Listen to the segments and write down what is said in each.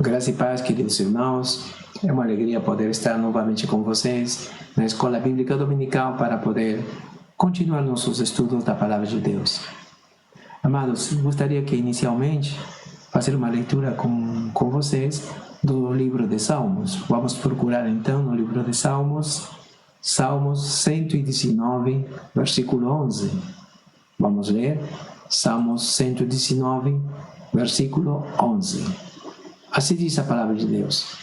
Graça e paz, queridos irmãos. É uma alegria poder estar novamente com vocês na Escola Bíblica Dominical para poder continuar nossos estudos da Palavra de Deus. Amados, gostaria que inicialmente fazer uma leitura com vocês do livro de Salmos. Vamos procurar então no livro de Salmos, Salmos 119, versículo 11. Vamos ler Salmos 119, versículo 11. Assim diz a palavra de Deus: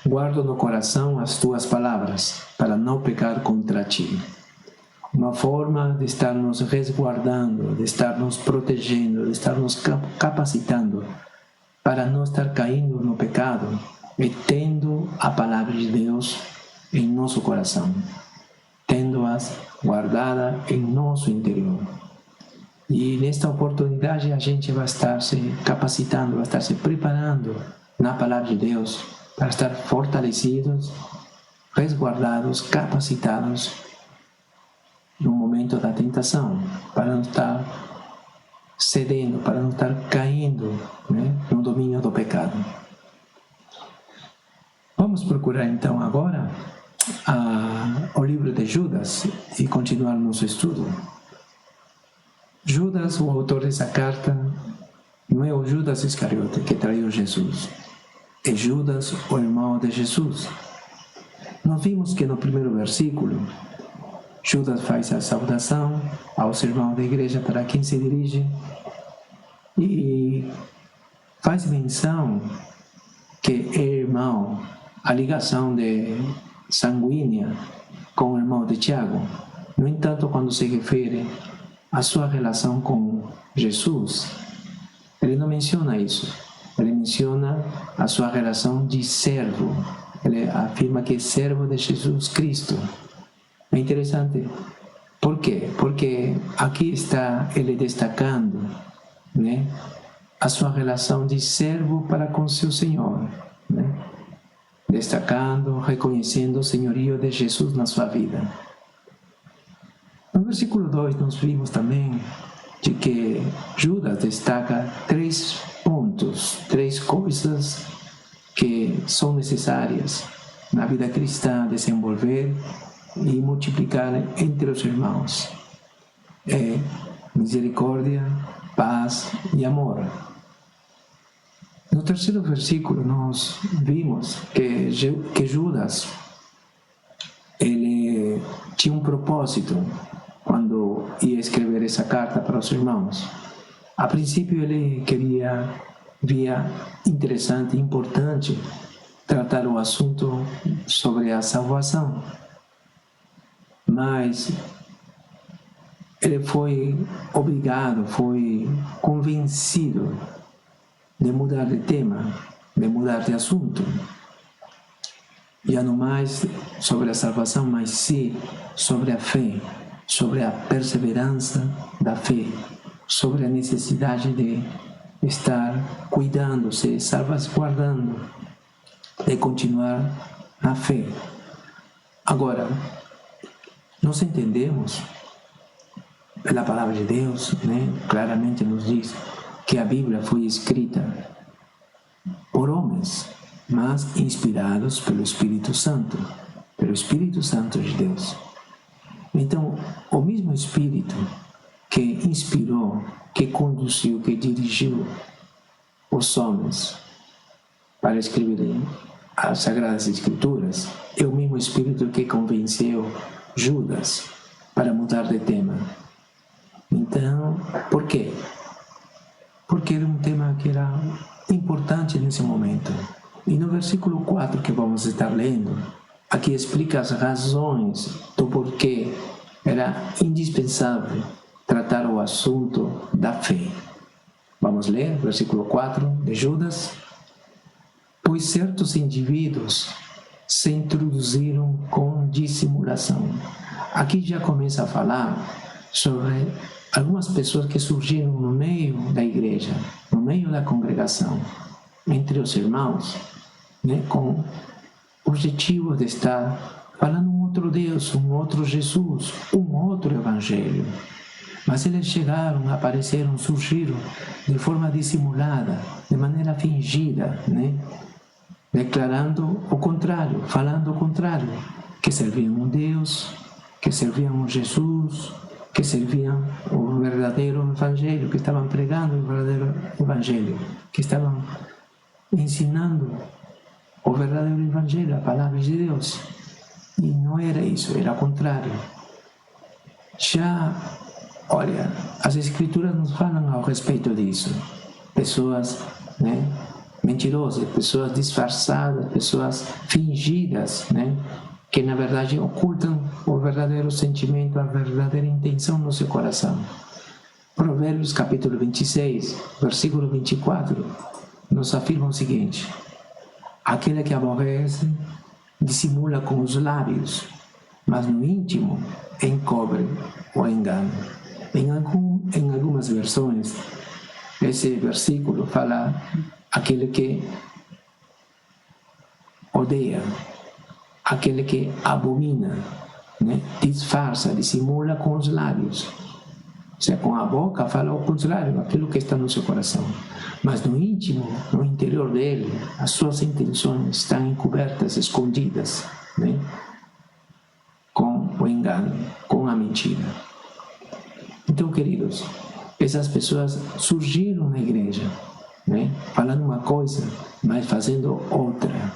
guardo no coração as tuas palavras, para não pecar contra ti. Uma forma de estar nos resguardando, de estar nos protegendo, de estar nos capacitando para não estar caindo no pecado, é tendo a palavra de Deus em nosso coração, tendo-as guardada em nosso interior. E nesta oportunidade a gente vai estar se capacitando, vai estar se preparando na palavra de Deus para estar fortalecidos, resguardados, capacitados no momento da tentação, para não estar cedendo, para não estar caindo, no domínio do pecado. Vamos procurar então agora o livro de Judas e continuar nosso estudo. Judas, o autor dessa carta, não é o Judas Iscariote que traiu Jesus. É Judas, o irmão de Jesus. Nós vimos que no primeiro versículo, Judas faz a saudação aos irmãos da igreja para quem se dirige e faz menção que é irmão, a ligação de sanguínea com o irmão de Tiago. No entanto, quando se refere à sua relação com Jesus, ele não menciona isso. Ele menciona a sua relação de servo. Ele afirma que é servo de Jesus Cristo. É interessante. Por quê? Porque aqui está ele destacando, a sua relação de servo para com seu Senhor. Destacando, reconhecendo o senhorio de Jesus na sua vida. No versículo 2 nós vimos também de que Judas destaca três pontos, três coisas que são necessárias na vida cristã desenvolver e multiplicar entre os irmãos. É misericórdia, paz e amor. No terceiro versículo nós vimos que Judas ele tinha um propósito quando ia escrever essa carta para os irmãos. A princípio ele via interessante e importante tratar o assunto sobre a salvação. Mas ele foi obrigado, foi convencido de mudar de tema, de mudar de assunto. Já não mais sobre a salvação, mas sim sobre a fé, sobre a perseverança da fé, sobre a necessidade de estar cuidando-se, salvaguardando, de continuar na fé. Agora, nós entendemos, pela palavra de Deus, claramente nos diz que a Bíblia foi escrita por homens, mas inspirados pelo Espírito Santo de Deus. Então, o mesmo Espírito que inspirou, que conduziu, que dirigiu os homens para escreverem as Sagradas Escrituras, é o mesmo Espírito que convenceu Judas para mudar de tema. Então, por quê? Porque era um tema que era importante nesse momento. E no versículo 4 que vamos estar lendo, aqui explica as razões do porquê era indispensável tratar o assunto da fé. Vamos ler, versículo 4 de Judas. Pois certos indivíduos se introduziram com dissimulação. Aqui já começa a falar sobre algumas pessoas que surgiram no meio da igreja, no meio da congregação, entre os irmãos, com o objetivo de estar falando um outro Deus, um outro Jesus, um outro Evangelho. Mas eles chegaram, apareceram, surgiram de forma dissimulada, de maneira fingida, declarando o contrário, falando o contrário, que serviam um Deus, que serviam um Jesus, que serviam o verdadeiro evangelho, que estavam pregando o verdadeiro evangelho, que estavam ensinando o verdadeiro evangelho, a palavra de Deus. E não era isso, era o contrário. Já, olha, as escrituras nos falam ao respeito disso. Pessoas, mentirosas, pessoas disfarçadas, pessoas fingidas, que na verdade ocultam o verdadeiro sentimento, a verdadeira intenção no seu coração. Provérbios capítulo 26, versículo 24, nos afirma o seguinte: aquele que aborrece dissimula com os lábios, mas no íntimo encobre o engano. Em algumas versões, esse versículo fala aquele que odeia, aquele que abomina, disfarça, dissimula com os lábios. Ou seja, com a boca fala o contrário, aquilo que está no seu coração. Mas no íntimo, no interior dele, as suas intenções estão encobertas, escondidas, com o engano, com a mentira. Então, queridos, essas pessoas surgiram na igreja, falando uma coisa, mas fazendo outra.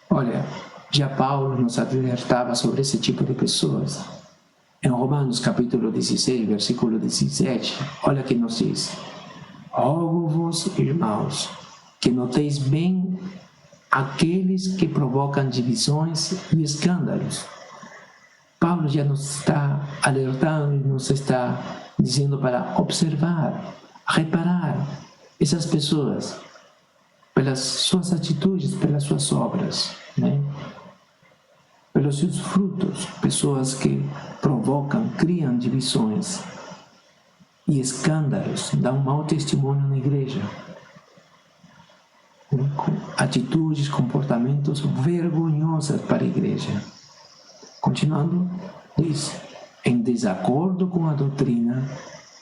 Olha, já Paulo nos alertava sobre esse tipo de pessoas. Em Romanos capítulo 16, versículo 17, olha que nos diz: rogo-vos, irmãos, que noteis bem aqueles que provocam divisões e escândalos. Paulo já nos está alertando e nos está dizendo para observar, reparar essas pessoas pelas suas atitudes, pelas suas obras, pelos seus frutos, pessoas que provocam, criam divisões e escândalos, dão mau testemunho na igreja, com atitudes, comportamentos vergonhosos para a igreja. Continuando, diz: em desacordo com a doutrina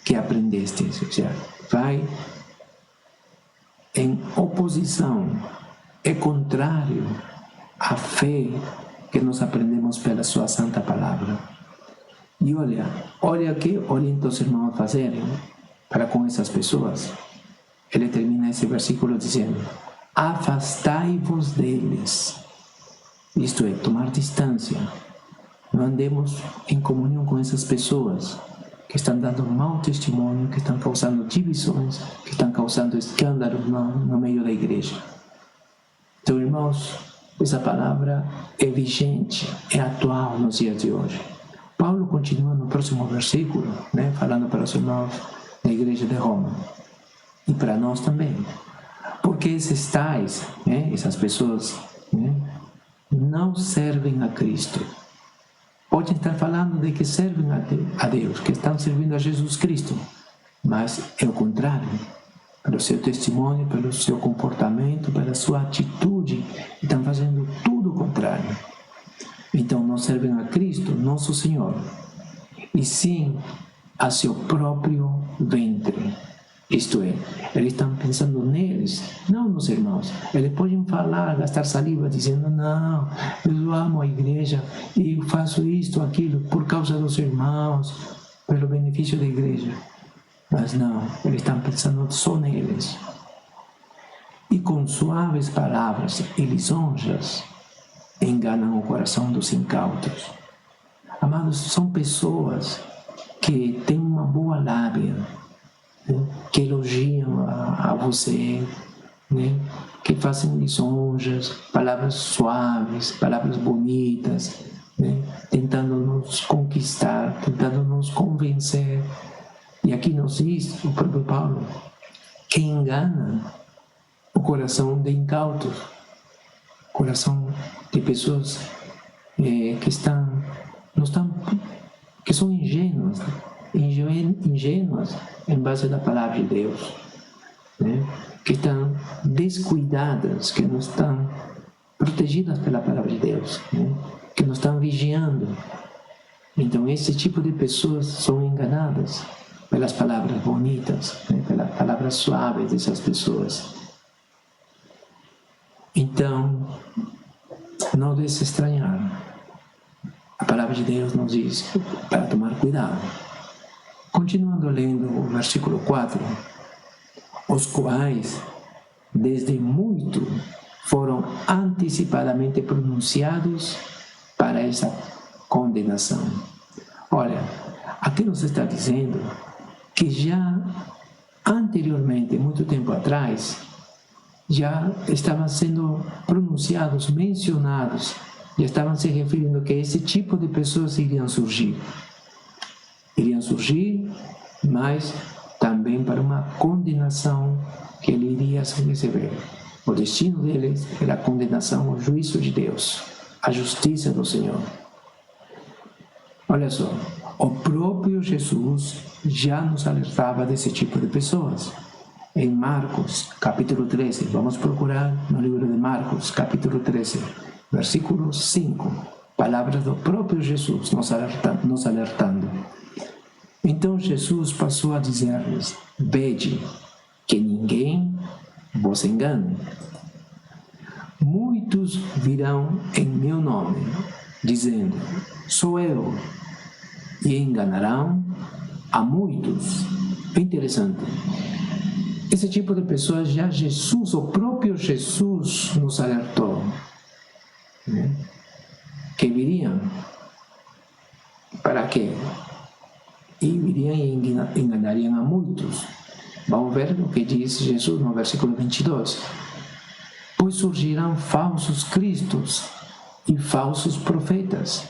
que aprendeste, ou seja, vai em oposição, é contrário à fé que nós aprendemos pela sua santa palavra. E olha o que orienta os irmãos a fazerem para com essas pessoas. Ele termina esse versículo dizendo: afastai-vos deles. Isto é, tomar distância. Não andemos em comunhão com essas pessoas que estão dando mau testemunho, que estão causando divisões, que estão causando escândalos no meio da igreja. Então, irmãos, essa palavra é vigente, é atual nos dias de hoje. Paulo continua no próximo versículo, falando para os irmãos da igreja de Roma e para nós também. Porque esses tais, essas pessoas, não servem a Cristo. Podem estar falando de que servem a Deus, que estão servindo a Jesus Cristo, mas é o contrário. Pelo seu testemunho, pelo seu comportamento, pela sua atitude, estão fazendo tudo o contrário. Então não servem a Cristo, nosso Senhor, e sim a seu próprio ventre. Isto é, eles estão pensando neles, não nos irmãos. Eles podem falar, gastar saliva, dizendo: não, eu amo a igreja e eu faço isto, aquilo, por causa dos irmãos, pelo benefício da igreja. Mas não, eles estão pensando só neles. E com suaves palavras e lisonjas, enganam o coração dos incautos. Amados, são pessoas que têm uma boa lábia, que elogiam a você, que fazem lisonjas, palavras suaves, palavras bonitas, tentando nos conquistar, tentando nos convencer. E aqui nos diz o próprio Paulo que engana o coração de incautos, coração de pessoas que são ingênuas em base da palavra de Deus, que estão descuidadas, que não estão protegidas pela palavra de Deus, que não estão vigiando. Então esse tipo de pessoas são enganadas pelas palavras bonitas, pelas palavras suaves dessas pessoas. Então, não deve se estranhar. A palavra de Deus nos diz para tomar cuidado. Continuando lendo o versículo 4, os quais, desde muito, foram antecipadamente pronunciados para essa condenação. Olha, aqui nos está dizendo que já anteriormente, muito tempo atrás, já estavam sendo pronunciados, mencionados, já estavam se referindo que esse tipo de pessoas iriam surgir. Iriam surgir, mas também para uma condenação que ele iria receber. O destino deles era a condenação ao juízo de Deus, a justiça do Senhor. Olha só, o próprio Jesus já nos alertava desse tipo de pessoas. Em Marcos, capítulo 13, vamos procurar no livro de Marcos, capítulo 13, versículo 5, palavras do próprio Jesus nos alertando. Então Jesus passou a dizer-lhes: vede, que ninguém vos engane. Muitos virão em meu nome, dizendo: sou eu, e enganarão a muitos. É interessante. Esse tipo de pessoas já Jesus, o próprio Jesus, nos alertou, né? Que viriam. Para quê? E viriam e enganariam a muitos. Vamos ver o que diz Jesus no versículo 22. Pois surgirão falsos cristos e falsos profetas,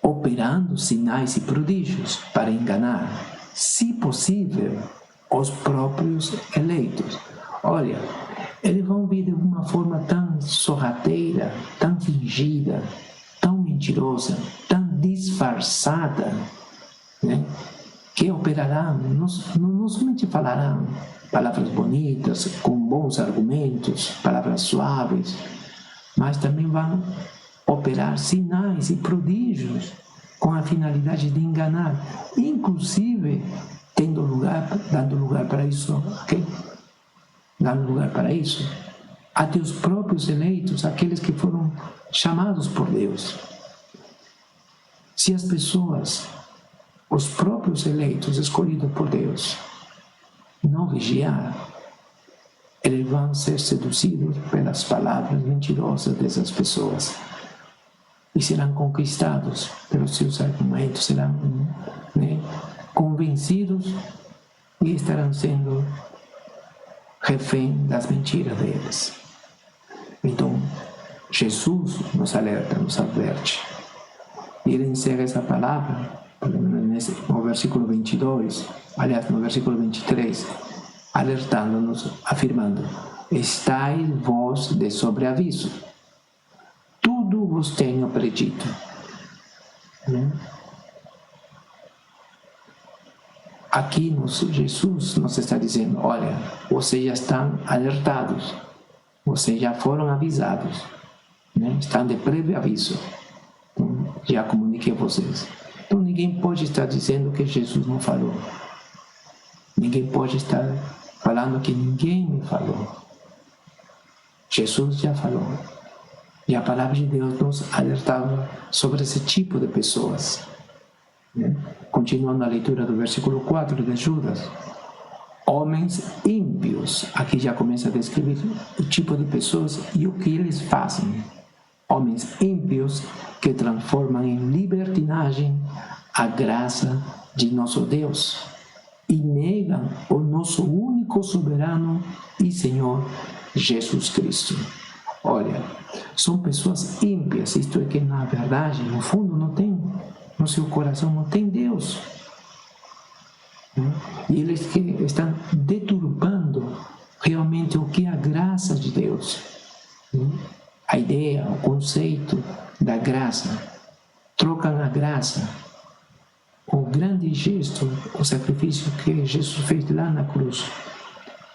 operando sinais e prodígios para enganar, se possível, os próprios eleitos. Olha, eles vão vir de uma forma tão sorrateira, tão fingida, tão mentirosa, tão disfarçada, né? Que operarão, não somente falarão palavras bonitas, com bons argumentos, palavras suaves, mas também vão operar sinais e prodígios com a finalidade de enganar, inclusive dando lugar para isso, ok? Dando lugar para isso, até os próprios eleitos, aqueles que foram chamados por Deus. Se as pessoas, os próprios eleitos escolhidos por Deus, não vigiar, eles vão ser seduzidos pelas palavras mentirosas dessas pessoas e serão conquistados pelos seus argumentos, serão, né, convencidos e estarão sendo refém das mentiras deles. Então, Jesus nos alerta, nos adverte. E ele encerra essa palavra, no versículo 22, aliás, no versículo 23, alertando-nos, afirmando: estais vós de sobreaviso, tudo vos tenho predito. Aqui Jesus nos está dizendo: olha, vocês já estão alertados, vocês já foram avisados, né? Estão de prévio aviso. Então, já comuniquei a vocês. Então ninguém pode estar dizendo que Jesus não falou. Ninguém pode estar falando que ninguém me falou. Jesus já falou. E a palavra de Deus nos alertava sobre esse tipo de pessoas. Continuando a leitura do versículo 4 de Judas: homens ímpios. Aqui já começa a descrever o tipo de pessoas e o que eles fazem. Homens ímpios que transformam em libertinagem a graça de nosso Deus e negam o nosso único soberano e Senhor Jesus Cristo. Olha, são pessoas ímpias, isto é que na verdade, no fundo, não tem, no seu coração não tem Deus. E eles que estão deturpando realmente o que é a graça de Deus. A ideia, o conceito da graça. Trocam a graça, o grande gesto, o sacrifício que Jesus fez lá na cruz.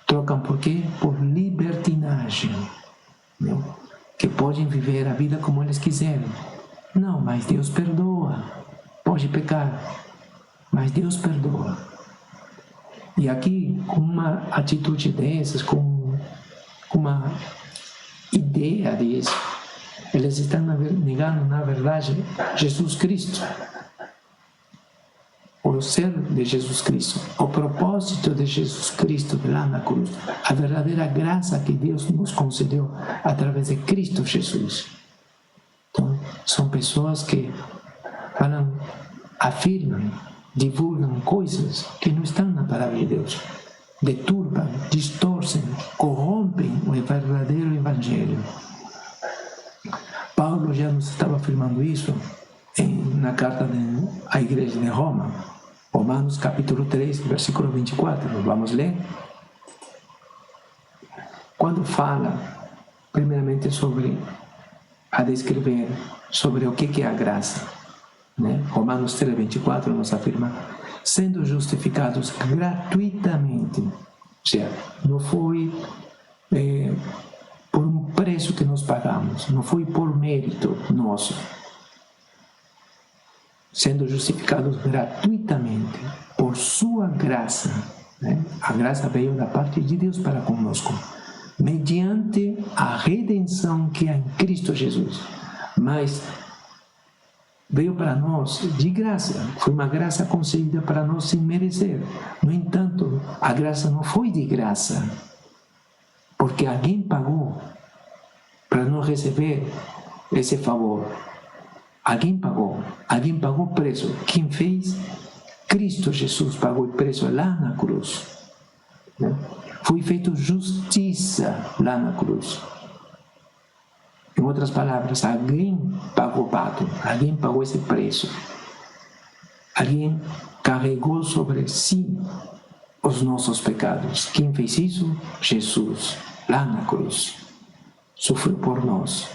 Trocam por quê? Por libertinagem. Que podem viver a vida como eles quiserem. Não, mas Deus perdoa. Pode pecar, mas Deus perdoa. E aqui, com uma atitude dessas, com uma ideia disso. Eles estão negando, na verdade, Jesus Cristo. O ser de Jesus Cristo, o propósito de Jesus Cristo lá na cruz, a verdadeira graça que Deus nos concedeu através de Cristo Jesus. Então, são pessoas que falam, afirmam, divulgam coisas que não estão na palavra de Deus, deturpam, distorcem, corrompem o verdadeiro Evangelho. Paulo já nos estava afirmando isso na carta à igreja de Roma. Romanos capítulo 3, versículo 24, vamos ler? Quando fala, primeiramente, a descrever sobre o que é a graça, né? Romanos 3, 24 nos afirma, sendo justificados gratuitamente, ou seja, não foi por um preço que nós pagamos, não foi por mérito nosso, sendo justificados gratuitamente por sua graça, né? A graça veio da parte de Deus para conosco, mediante a redenção que há em Cristo Jesus. Mas veio para nós de graça, foi uma graça concedida para nós sem merecer. No entanto, a graça não foi de graça, porque alguém pagou para nós receber esse favor. Alguém pagou o preço. Quem fez? Cristo Jesus pagou o preço lá na cruz. Né? Foi feito justiça lá na cruz. Em outras palavras, alguém pagou o pato, alguém pagou esse preço. Alguém carregou sobre si os nossos pecados. Quem fez isso? Jesus, lá na cruz. Sofreu por nós.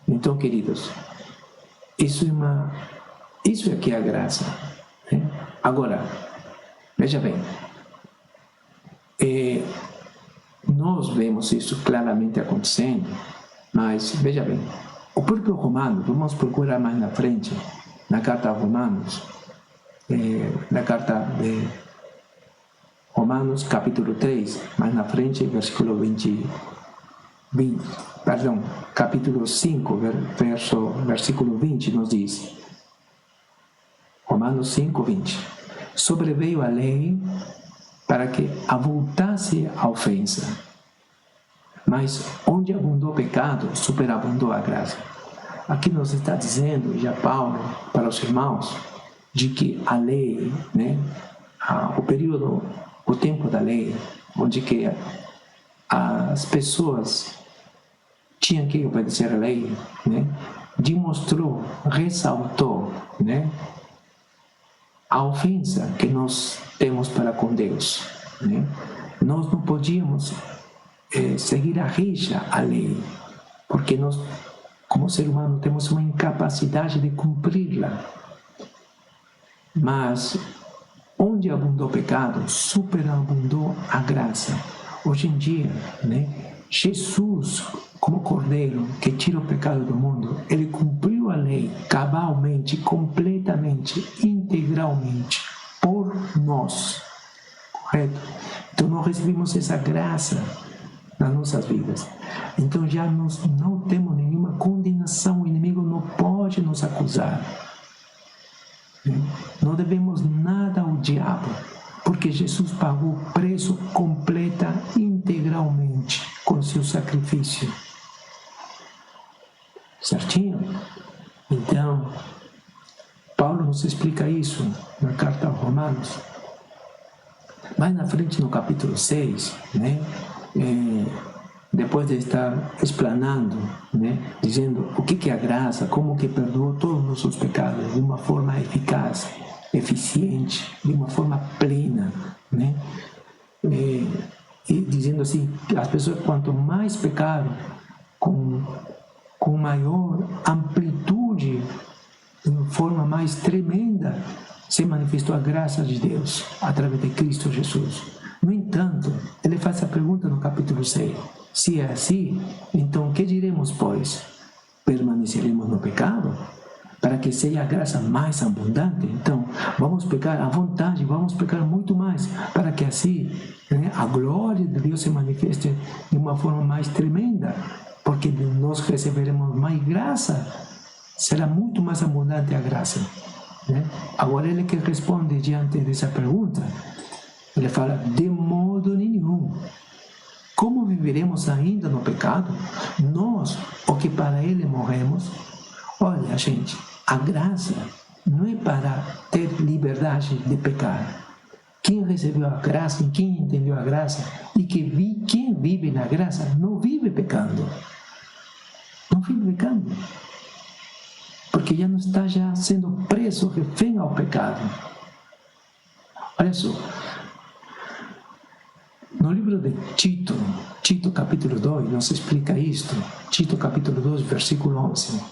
Então, queridos, isso é que é a graça. Né? Agora, veja bem, nós vemos isso claramente acontecendo, mas veja bem, o próprio Romano, vamos procurar mais na frente, na carta a Romanos, na carta de Romanos capítulo 3, mais na frente, versículo 20, capítulo 5, versículo 20, nos diz, Romanos 5, 20, sobreveio a lei para que avultasse a ofensa, mas onde abundou o pecado, superabundou a graça. Aqui nos está dizendo, já Paulo, para os irmãos, de que a lei, né, o tempo da lei, onde que as pessoas tinham que obedecer a lei, né, demonstrou, ressaltou, né, a ofensa que nós temos para com Deus. Né? Nós não podíamos seguir a rixa a lei, porque nós, como ser humano, temos uma incapacidade de cumpri-la. Mas onde abundou o pecado, superabundou a graça. Hoje em dia, né, Jesus, como Cordeiro que tira o pecado do mundo, ele cumpriu a lei cabalmente, completamente, integralmente, por nós. Correto? Então nós recebemos essa graça nas nossas vidas. Então já nós não temos nenhuma condenação, o inimigo não pode nos acusar. Não devemos nada ao diabo, porque Jesus pagou o preço completa, integralmente, com seu sacrifício. Certinho? Então, Paulo nos explica isso na carta aos Romanos. Mais na frente, no capítulo 6, né, depois de estar explanando, né, dizendo o que é a graça, como que perdoa todos os nossos pecados de uma forma eficaz, eficiente, de uma forma plena, né, e dizendo assim, as pessoas quanto mais pecaram, com maior amplitude, de uma forma mais tremenda, se manifestou a graça de Deus através de Cristo Jesus. No entanto, ele faz a pergunta no capítulo 6. Se é assim, então que diremos, pois? Permaneceremos no pecado para que seja a graça mais abundante. Então, vamos pecar à vontade, vamos pecar muito mais, para que assim, né, a glória de Deus se manifeste de uma forma mais tremenda, porque nós receberemos mais graça, será muito mais abundante a graça. Né? Agora ele que responde diante dessa pergunta, ele fala, de modo nenhum. Como viveremos ainda no pecado? Nós, o que para ele morremos? Olha, gente, a graça não é para ter liberdade de pecar. Quem recebeu a graça, quem entendeu a graça e quem vive na graça, não vive pecando. Não vive pecando. Porque já não está já sendo preso, refém ao pecado. Olha só. No livro de Tito capítulo 2, nos explica isto. Tito capítulo 2, versículo 11.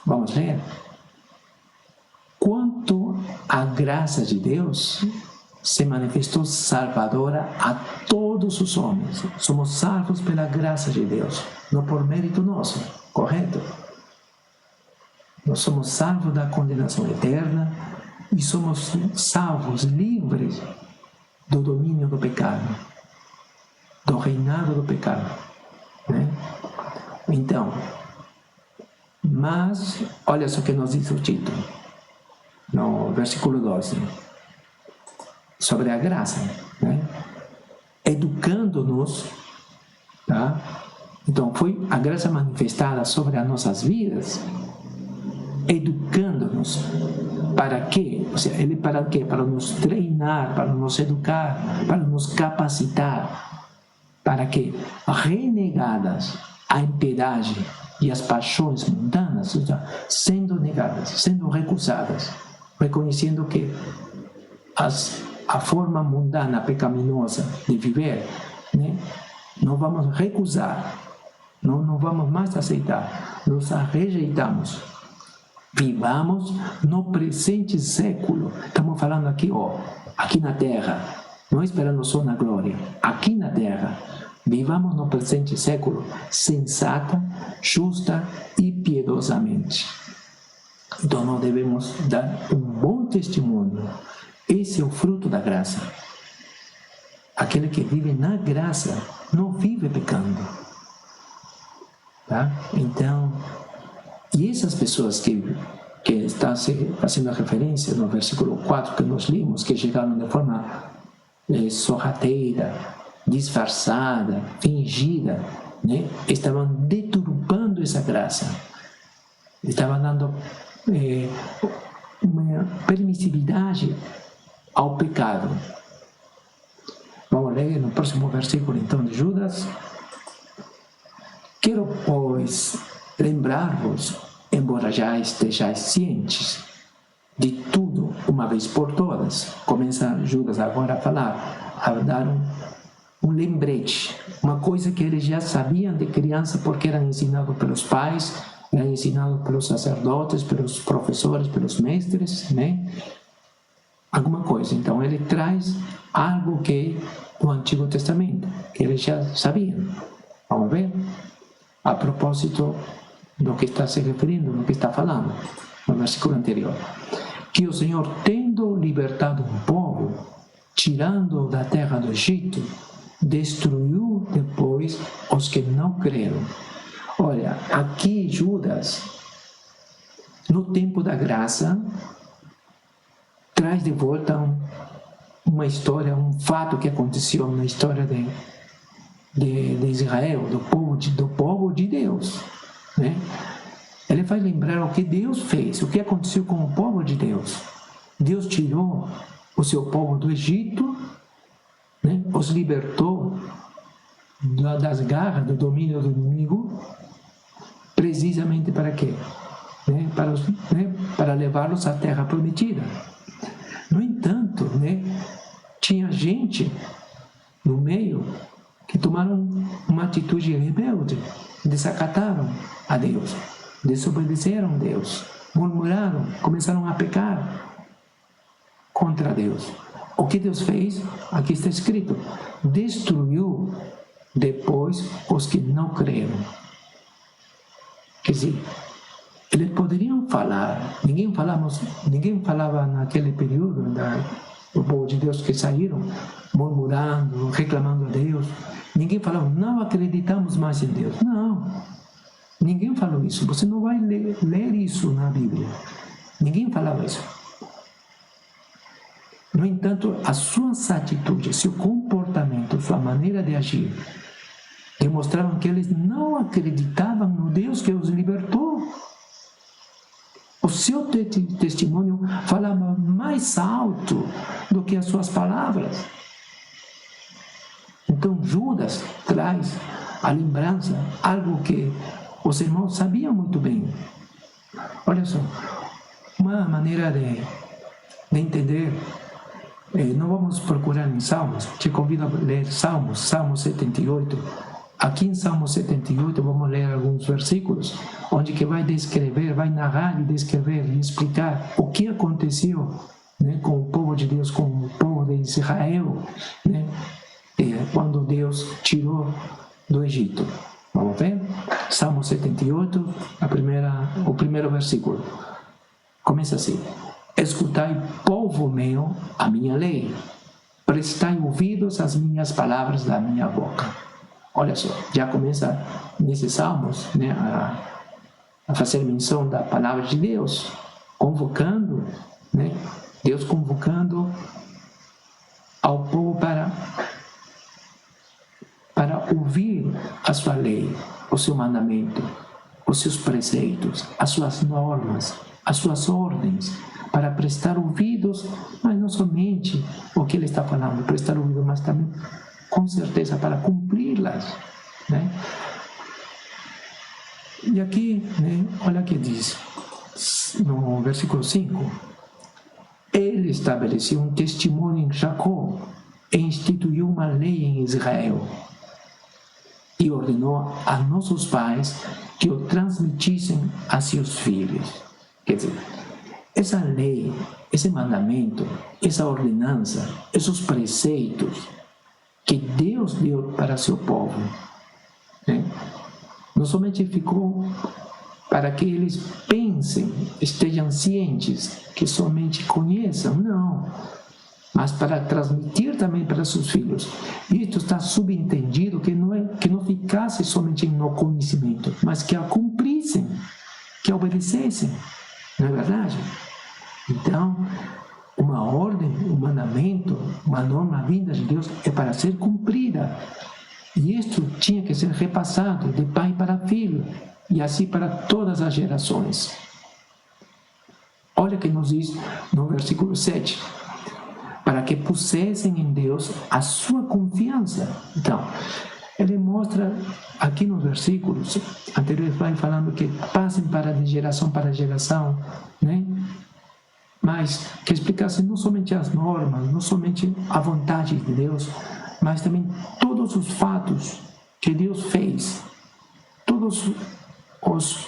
Vamos ler? Quanto à graça de Deus, se manifestou salvadora a todos os homens. Somos salvos pela graça de Deus, não por mérito nosso, correto? Nós somos salvos da condenação eterna e somos salvos, livres do domínio do pecado, do reinado do pecado. Né? Então, mas, olha só o que nos diz o Tito, no versículo 12, sobre a graça, né? Educando-nos, tá? Então, foi a graça manifestada sobre as nossas vidas, educando-nos. Para quê? Ou seja, ele para quê? Para nos treinar, para nos educar, para nos capacitar, para que, renegadas a impiedade e as paixões mundanas, ou seja, sendo negadas, sendo recusadas, reconhecendo que a forma mundana, pecaminosa de viver, né, não vamos recusar, não vamos mais aceitar, nós a rejeitamos. Vivamos no presente século. Estamos falando aqui, aqui na terra, não esperando só na glória, aqui na terra. Vivamos no presente século sensata, justa e piedosamente. Então nós devemos dar um bom testemunho. Esse é o fruto da graça. Aquele que vive na graça não vive pecando. Tá? Então, e essas pessoas que está fazendo a referência no versículo 4 que nós limos, que chegaram de forma sorrateira, disfarçada, fingida, né? Estavam deturpando essa graça. Estavam dando uma permissividade ao pecado. Vamos ler no próximo versículo, então, de Judas. Quero, pois, lembrar-vos, embora já estejais cientes de tudo uma vez por todas. Começa Judas agora a falar, a dar um lembrete, uma coisa que eles já sabiam de criança porque eram ensinados pelos pais, eram ensinados pelos sacerdotes, pelos professores, pelos mestres, né? Alguma coisa. Então ele traz algo que do Antigo Testamento, que eles já sabiam. Vamos ver? A propósito do que está se referindo, do que está falando, no versículo anterior. Que o Senhor, tendo libertado um povo, tirando-o da terra do Egito, destruiu depois os que não creram. Olha, aqui Judas, no tempo da graça, traz de volta uma história, um fato que aconteceu na história de Israel, do povo de Deus, né? Ele vai lembrar o que Deus fez, o que aconteceu com o povo de Deus. Deus tirou o seu povo do Egito, né? Os libertou das garras, do domínio do inimigo, precisamente para quê? Né? Para levá-los à terra prometida. No entanto, né? Tinha gente no meio que tomaram uma atitude rebelde, desacataram a Deus, desobedeceram a Deus, murmuraram, começaram a pecar contra Deus. O que Deus fez? Aqui está escrito: destruiu depois os que não creram. Quer dizer, eles poderiam falar, ninguém falava naquele período do povo de Deus que saíram murmurando, reclamando a Deus. Ninguém falava, não acreditamos mais em Deus. Não, ninguém falou isso. Você não vai ler isso na Bíblia. Ninguém falava isso. No entanto, as suas atitudes, seu comportamento, sua maneira de agir, demonstravam que eles não acreditavam no Deus que os libertou. O seu testemunho falava mais alto do que as suas palavras. Então Judas traz a lembrança, algo que os irmãos sabiam muito bem. Olha só, uma maneira de entender, não vamos procurar em Salmos, te convido a ler Salmo 78. Aqui em Salmo 78 vamos ler alguns versículos, onde que vai descrever, vai narrar e descrever e explicar o que aconteceu, né, com o povo de Deus, com o povo de Israel, né, quando Deus tirou do Egito. Vamos ver? Salmo 78, o primeiro versículo. Começa assim: escutai, povo meu, a minha lei, prestai ouvidos às minhas palavras da minha boca. Olha só, já começa nesses salmos, né, a fazer menção da palavra de Deus, convocando, né, Deus convocando ao povo para ouvir a sua lei, o seu mandamento, os seus preceitos, as suas normas, as suas ordens, para prestar ouvidos, mas não somente o que ele está falando, prestar ouvidos, mas também, com certeza, para cumpri-las, né? E aqui, né, olha o que diz, no versículo 5, ele estabeleceu um testemunho em Jacó e instituiu uma lei em Israel e ordenou a nossos pais que o transmitissem a seus filhos. Quer dizer, essa lei, esse mandamento, essa ordenança, esses preceitos que Deus deu para seu povo, né, não somente ficou para que eles pensem, estejam cientes, que somente conheçam, não, mas para transmitir também para seus filhos. E isto está subentendido que não ficasse somente no conhecimento, mas que a cumprissem, que a obedecessem, não é verdade? Então, uma ordem, um mandamento, uma norma vinda de Deus é para ser cumprida. E isto tinha que ser repassado de pai para filho, e assim para todas as gerações. Olha o que nos diz no versículo 7. Para que pusessem em Deus a sua confiança. Então, ele mostra aqui nos versículos anteriores, vai falando que passem de geração para geração, né? Mas que explicassem não somente as normas, não somente a vontade de Deus, mas também todos os fatos que Deus fez, todos os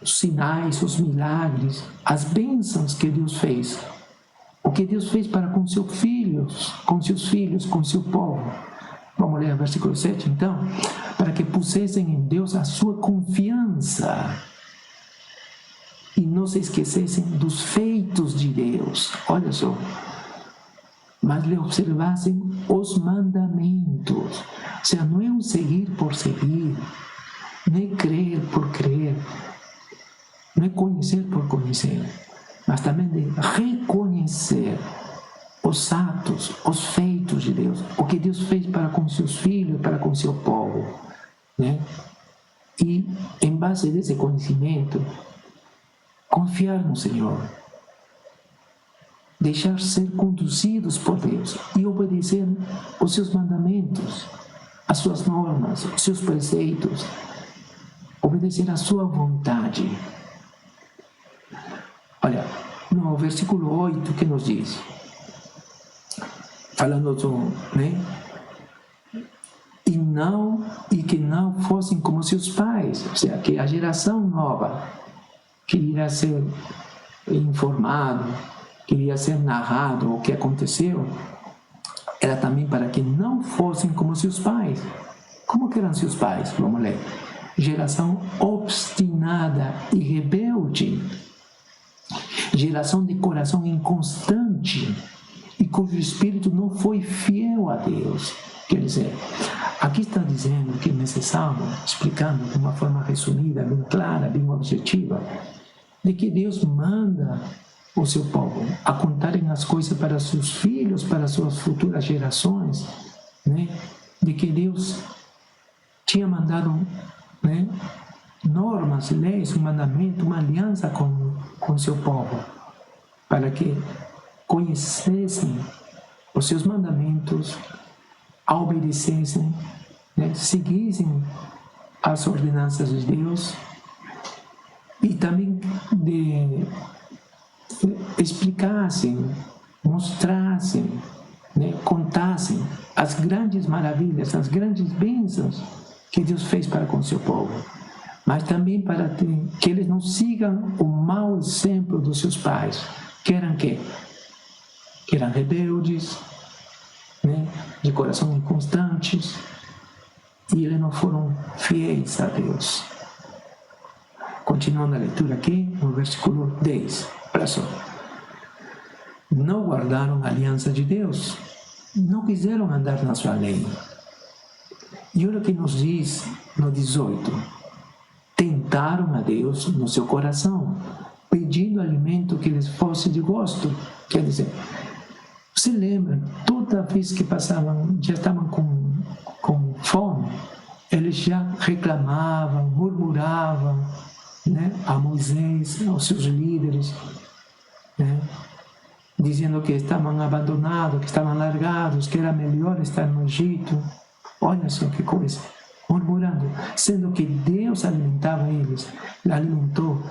sinais, os milagres, as bênçãos que Deus fez, o que Deus fez para com seus filhos, com seu povo. Vamos ler o versículo 7, então. Para que pusessem em Deus a sua confiança e não se esquecessem dos feitos de Deus. Olha só. Mas lhe observassem os mandamentos. Ou seja, não é um seguir por seguir, não é crer por crer, não é conhecer por conhecer, mas também de reconhecer os atos, os feitos de Deus, o que Deus fez para com seus filhos, para com seu povo, né? E, em base desse conhecimento, confiar no Senhor, deixar ser conduzidos por Deus e obedecer os seus mandamentos, as suas normas, os seus preceitos, obedecer a sua vontade. Olha, no versículo 8 que nos diz, falando né, e que não fossem como seus pais, ou seja, que a geração nova que iria ser informado, que iria ser narrado o que aconteceu, era também para que não fossem como seus pais. Como que eram seus pais? Vamos ler. geração obstinada e rebelde, geração de coração inconstante e cujo espírito não foi fiel a Deus. Quer dizer, aqui está dizendo que nesse salmo, explicando de uma forma resumida, bem clara, bem objetiva, de que Deus manda o seu povo a contarem as coisas para seus filhos, para suas futuras gerações, né? De que Deus tinha mandado, né, normas, leis, um mandamento, uma aliança com o seu povo, para que conhecessem os seus mandamentos, a obedecessem, né, seguissem as ordenanças de Deus e também explicassem, mostrassem, né, contassem as grandes maravilhas, as grandes bênçãos que Deus fez para com o seu povo, mas também para que eles não sigam o mau exemplo dos seus pais, que eram rebeldes, né, de coração inconstantes, e eles não foram fiéis a Deus. Continuando a leitura aqui, no versículo 10, olha só. Não guardaram a aliança de Deus, não quiseram andar na sua lei. E olha o que nos diz no 18. Tentaram a Deus no seu coração, pedindo alimento que lhes fosse de gosto. Quer dizer, você lembra, toda vez que passavam, já estavam com fome, eles já reclamavam, murmuravam, né, a Moisés, aos seus líderes, né, dizendo que estavam abandonados, que estavam largados, que era melhor estar no Egito. Olha só que coisa, murmurando, sendo que Deus alimentava eles, alimentou,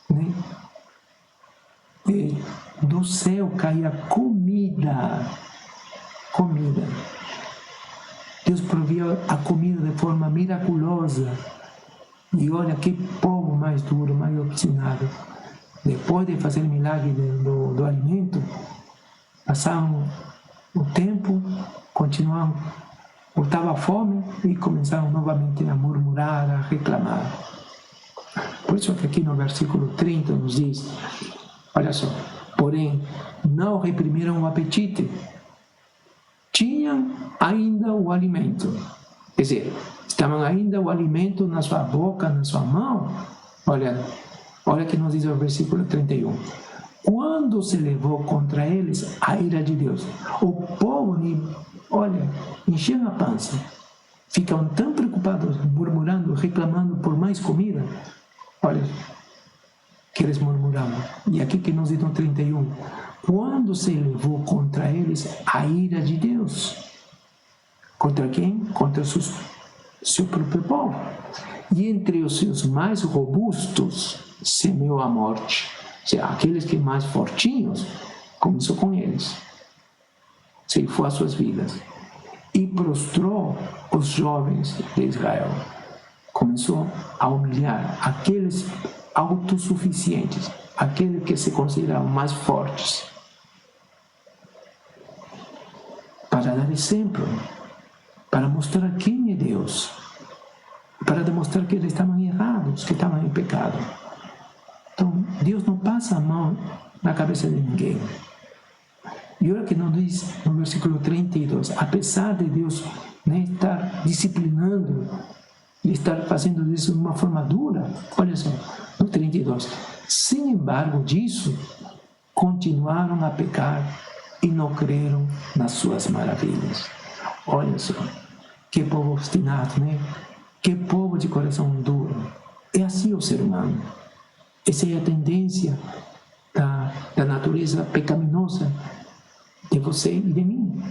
né? E do céu caía comida. Deus provia a comida de forma miraculosa. E olha que povo mais duro, mais obstinado. Depois de fazer o milagre do alimento, passavam o tempo, continuavam, voltava a fome e começavam novamente a murmurar, a reclamar. Por isso que aqui no versículo 30 nos diz, olha só, porém não reprimiram o apetite, tinham ainda o alimento, quer dizer, estavam ainda o alimento na sua boca, na sua mão. Olha que nos diz o versículo 31. Quando se levou contra eles a ira de Deus, o povo, encheu a pança, ficavam tão preocupados, murmurando, reclamando por mais comida. Olha, que eles murmuravam. E aqui que nos diz no 31, quando se levou contra eles a ira de Deus. Contra quem? Contra seu próprio povo. E entre os seus mais robustos semeou a morte. Ou seja, aqueles que mais fortinhos, começou com eles. Ceifou as suas vidas. E prostrou os jovens de Israel. Começou a humilhar aqueles autossuficientes, aqueles que se consideravam mais fortes. Para dar exemplo, para mostrar quem é Deus, para demonstrar que eles estavam errados, que estavam em pecado. Então, Deus não passa a mão na cabeça de ninguém. E olha que nos diz no versículo 32, apesar de Deus, né, estar disciplinando e estar fazendo isso de uma forma dura, olha só, no 32, sem embargo disso, continuaram a pecar e não creram nas suas maravilhas. Olha só, que povo obstinado, né? Que povo de coração duro. É assim o ser humano. Essa é a tendência da natureza pecaminosa de você e de mim.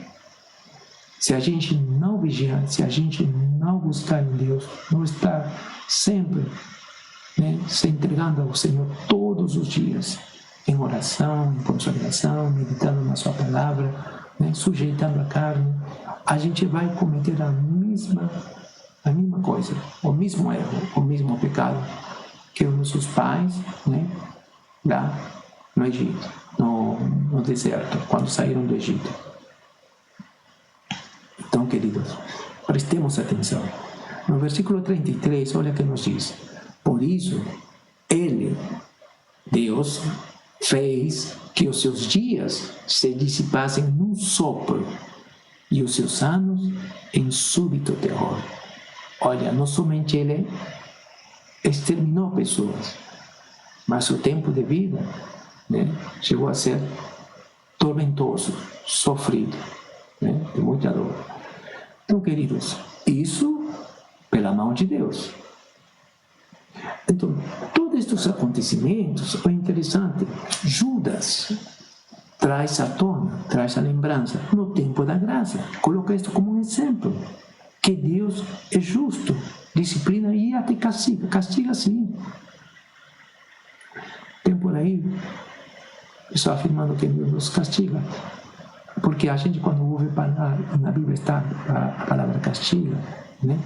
Se a gente não vigiar, se a gente não buscar em Deus, não estar sempre, né, se entregando ao Senhor todos os dias, em oração, em consolidação, meditando na sua palavra, né, sujeitando a carne, a gente vai cometer a mesma coisa, o mesmo erro, o mesmo pecado que os nossos pais, né, lá no Egito, no deserto, quando saíram do Egito. Então, queridos, prestemos atenção. No versículo 33, olha o que nos diz. Por isso, Ele, Deus, fez que os seus dias se dissipassem num sopro e os seus anos em súbito terror. Olha, não somente Ele exterminou pessoas, mas o tempo de vida, né, chegou a ser tormentoso, sofrido, né, de muita dor. Então, queridos, isso pela mão de Deus. Então, todos estes acontecimentos, é interessante, Judas traz à tona, traz a lembrança, no tempo da graça, coloca isto como um exemplo, que Deus é justo, disciplina e até castiga sim. Tem por aí pessoal afirmando que Deus nos castiga, porque a gente, quando ouve falar, na Bíblia está a palavra castiga, né?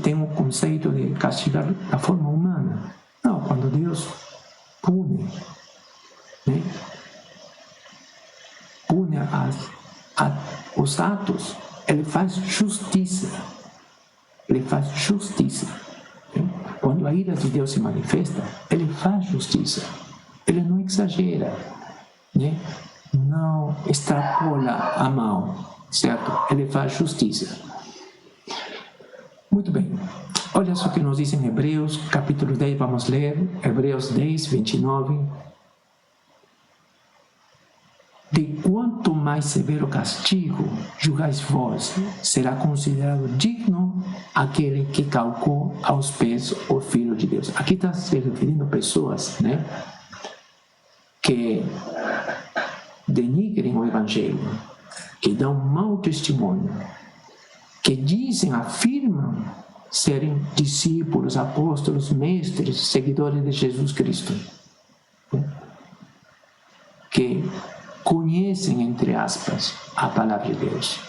Tem um conceito de castigar da forma humana. Não, quando Deus pune, né? Pune os atos, Ele faz justiça. Ele faz justiça. Né? Quando a ira de Deus se manifesta, Ele faz justiça. Ele não exagera, né? Não extrapola a mão, certo? Ele faz justiça. Muito bem. Olha só o que nos diz em Hebreus, capítulo 10, vamos ler, Hebreus 10, 29. De quanto mais severo castigo julgais vós, será considerado digno aquele que calcou aos pés o Filho de Deus. Aqui está se referindo a pessoas, né, que denigrem o Evangelho, que dão mau testemunho, que dizem, afirmam serem discípulos, apóstolos, mestres, seguidores de Jesus Cristo, que conhecem, entre aspas, a palavra de Deus,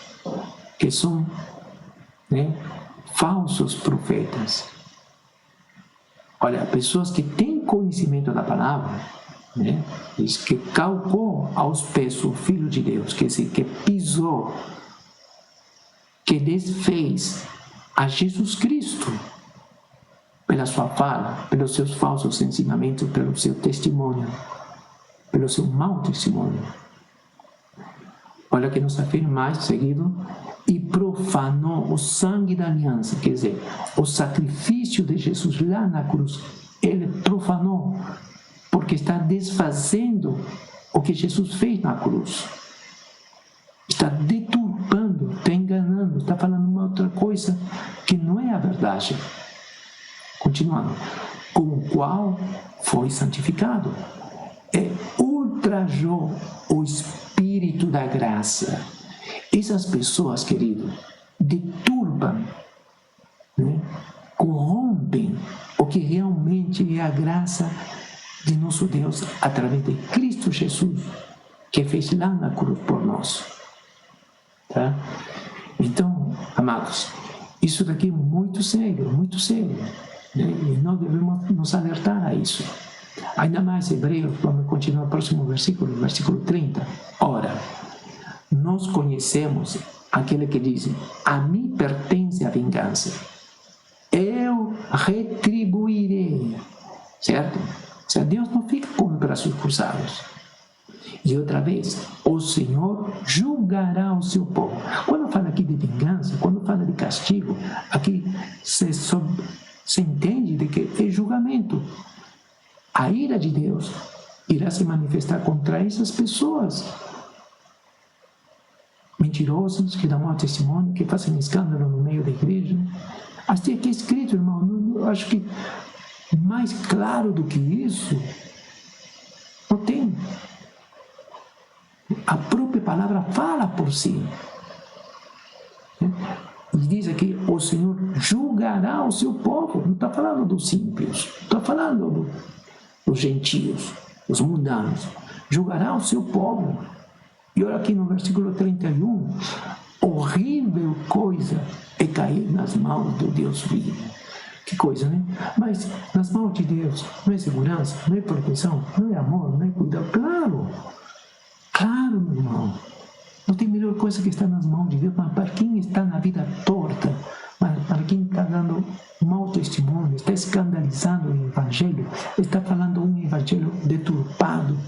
que são, né, falsos profetas. Olha, pessoas que têm conhecimento da palavra, né, diz que calcou aos pés o Filho de Deus, quer dizer, que pisou, que desfez a Jesus Cristo pela sua fala, pelos seus falsos ensinamentos, pelo seu testemunho, pelo seu mau testemunho. Olha que nos afirma mais seguido, e profanou o sangue da aliança, quer dizer, o sacrifício de Jesus lá na cruz, ele profanou, porque está desfazendo o que Jesus fez na cruz. Está deturpando, está enganando, está falando uma outra coisa que não é a verdade. Continuando. Com o qual foi santificado. Ultrajou o Espírito da graça. Essas pessoas, querido, deturpam, né, corrompem o que realmente é a graça de nosso Deus através de Cristo Jesus, que fez lá na cruz por nós. Tá? Então, amados, isso daqui é muito sério, né? E nós devemos nos alertar a isso. Ainda mais Hebreus, vamos continuar o próximo versículo, versículo 30. Ora, nós conhecemos aquele que diz, a mim pertence a vingança, eu retribuirei, certo? O sea, Deus não fica com os braços cruzados. E outra vez, o Senhor julgará o seu povo. Quando fala aqui de vingança, quando fala de castigo, aqui se entende de que é julgamento. A ira de Deus irá se manifestar contra essas pessoas mentirosas, que dão mau testemunho, que fazem escândalo no meio da igreja. Assim aqui é escrito, irmão, eu acho que mais claro do que isso não tem. A própria palavra fala por si. E diz aqui, o Senhor julgará o seu povo. Não está falando dos ímpios, está falando dos gentios, dos mundanos. Julgará o seu povo. E olha aqui no versículo 31, horrível coisa é cair nas mãos do Deus vivo. Que coisa, né? Mas nas mãos de Deus não é segurança, não é proteção, não é amor, não é cuidado. Claro, meu irmão. Não tem melhor coisa que estar nas mãos de Deus, mas para quem está na vida torta, mas para quem dando mau testemunho, está escandalizando o Evangelho, está falando um Evangelho deturpado,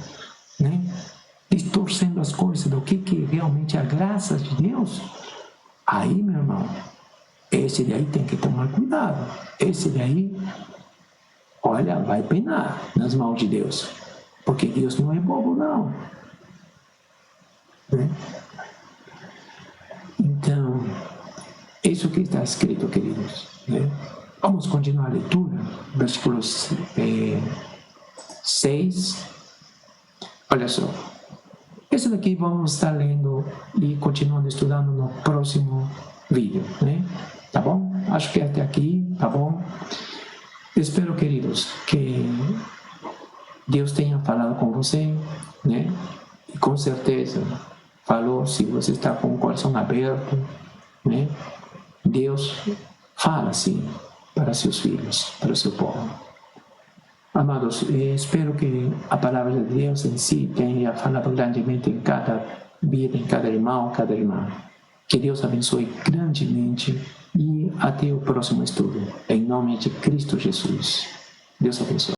né? Distorcendo as coisas do que realmente é a graça de Deus, aí, meu irmão, esse daí tem que tomar cuidado. Esse daí, olha, vai penar nas mãos de Deus, porque Deus não é bobo, não. Né? Então, isso que está escrito, queridos. Né? Vamos continuar a leitura, versículos 6. Olha só. Esse daqui vamos estar lendo e continuando estudando no próximo vídeo, né? Tá bom? Acho que até aqui, tá bom? Espero, queridos, que Deus tenha falado com você, né? E com certeza falou, se você está com o coração aberto, né? Deus fala, sim, para seus filhos, para o seu povo. Amados, espero que a palavra de Deus em si tenha falado grandemente em cada vida, em cada irmão, cada irmã. Que Deus abençoe grandemente e até o próximo estudo. Em nome de Cristo Jesus. Deus abençoe.